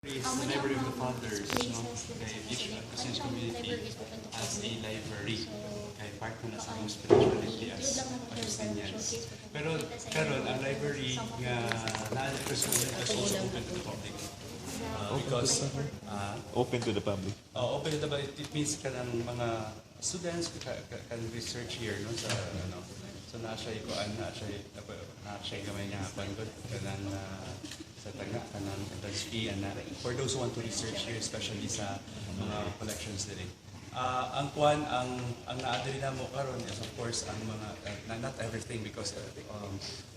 Is the library of the fathers, no? Kay each Augustinian community has a library. Kay part na sa among spirituality as Augustinians. Pero karon ang library nga na-prescribe is also open to the public. Because Open to the public. open to the public, it means kanang mga students can research here, no, sa ano. So na siya gamay nga pangod kanang sa taga kanang entrance fee and for those who want to research here, especially sa mga collections dili. Ang kuan ang naadiri na mo karon is of course ang mga not everything because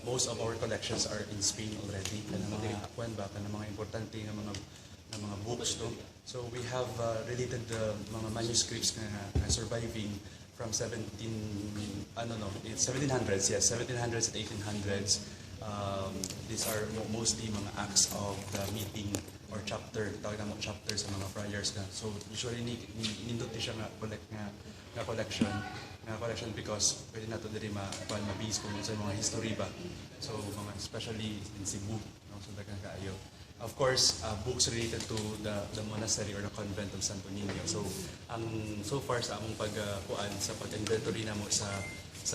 most of our collections are in Spain already. Kanang mga kuan ba kanang mga importante nga mga books to. So we have related mga manuscripts nga surviving from 1700s, yes, 1700s and 1800s. These are mostly mga acts of the meeting or chapter, tawag na mo chapter sa mga friars na. So usually nindot siya nga collection because pwede nato diri mabis kung sa mga history ba. So mga especially in Cebu, no, so daghang kaayo. Of course, books related to the monastery or the convent of Santo Niño. So so far sa among pagkuan sa pag-inventory namo sa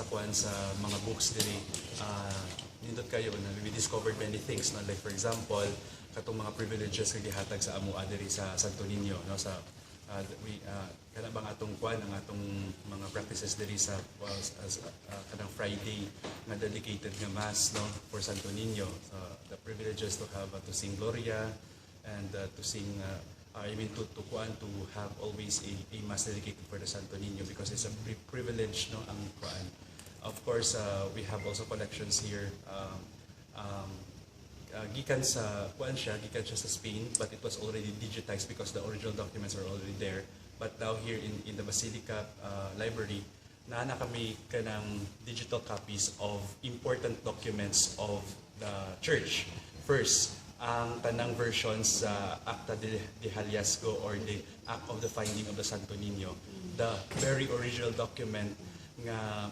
kuan sa mga books diri, nindot kayo na we discovered many things, no? Like for example, katong mga privileges nga gihatag sa amo diri sa Santo Niño, no, sa kana bang atong kuan ang atong mga practices diri sa kanang Friday nga dedicated nga mass, no, for Santo Niño. The privileges to have to sing Gloria and to sing to have always a mass dedicated for the Santo Niño because it's a privilege, no, ang kuan. Of course, we have also collections here. Gikan sa Spain, but it was already digitized because the original documents are already there. But now here in the Basilica Library, naana kami kanang digital copies of important documents of the church. First, ang tanang versions sa Acta de Hallazgo or the Act of the Finding of the Santo Niño, the very original document nga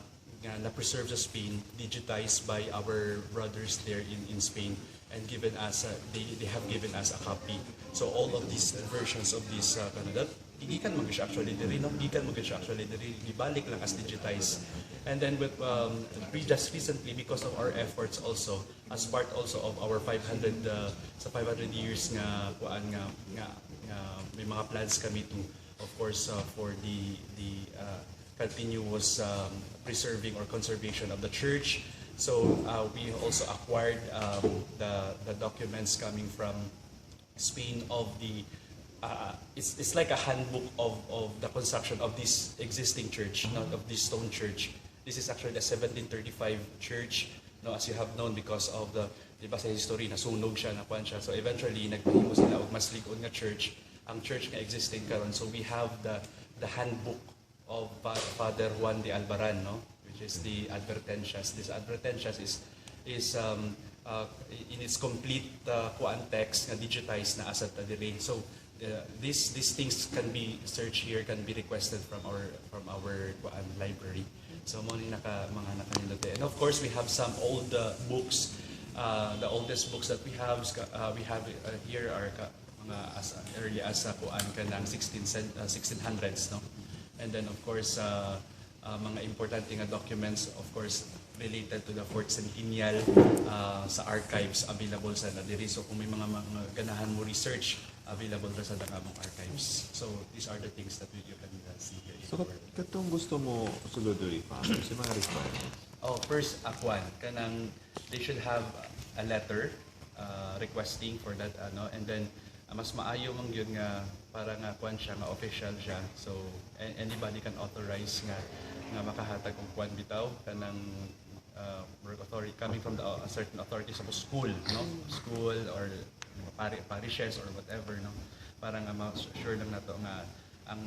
na-preserved sa Spain, digitized by our brothers there in Spain, and given us they have given us a copy. So all of these versions of this Canada, gikan mo actually diri, no, ibalik lang as digitized. And then with just recently, because of our efforts also, as part also of our 500 years nga kuan nga may mga plans kami to, of course, for the continuous preserving or conservation of the church. So we also acquired the documents coming from Spain of the it's like a handbook of the construction of this existing church, not of this stone church. This is actually the 1735 church, no, as you have known, because of the diba sa history nasunog siya, nakuan siya. So eventually nagpahimo sila og mas lig-on nga church, ang church nga existing karon. So we have the handbook of Father Juan de Albaran, no, which is the Advertentias. This Advertentias is in its complete kuan text nga digitized na asat diri. So these things can be searched here, can be requested from our kuan library. So mo ni mga nakanindot. And of course we have some old books. The oldest books that we have here are mga as early as kuan kanang 1600s, no. And then of course mga importante nga documents, of course related to the 4th centennial sa archives available sa diri. So kung may mga ganahan mo research, available ra sa among archives. So these are the things that you can see here. So katong gusto mo sulod diri pa sa mga requirements? First akwan kanang they should have a letter requesting for that and then mas maayo man gyud nga para nga kwan siya nga official siya. So anybody can authorize nga makahatag og kwan bitaw kanang work authority coming from the certain authorities of a school, no, school or parishes or whatever, no, para nga ma-sure lang nato nga ang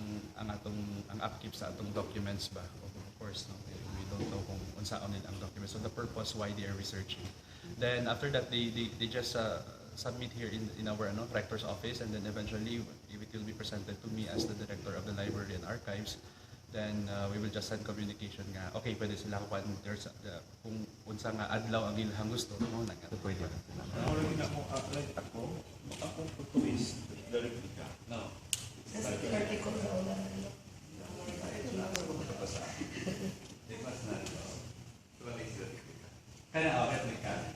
upkeep sa atong documents ba. Of course, no, we don't know kung unsaon nila ang documents, so the purpose why they are researching. Then after that they just submit here in our rector's office, and then eventually it will be presented to me as the director of the library and archives. Then we will just send communication nga okay, pwede sila kuan there's kung unsa nga adlaw ang ilang gusto, no, pwede. Ako, like ako, akong pagtuwis, the replica. No. Kasi article na wala na yun. Kana replica.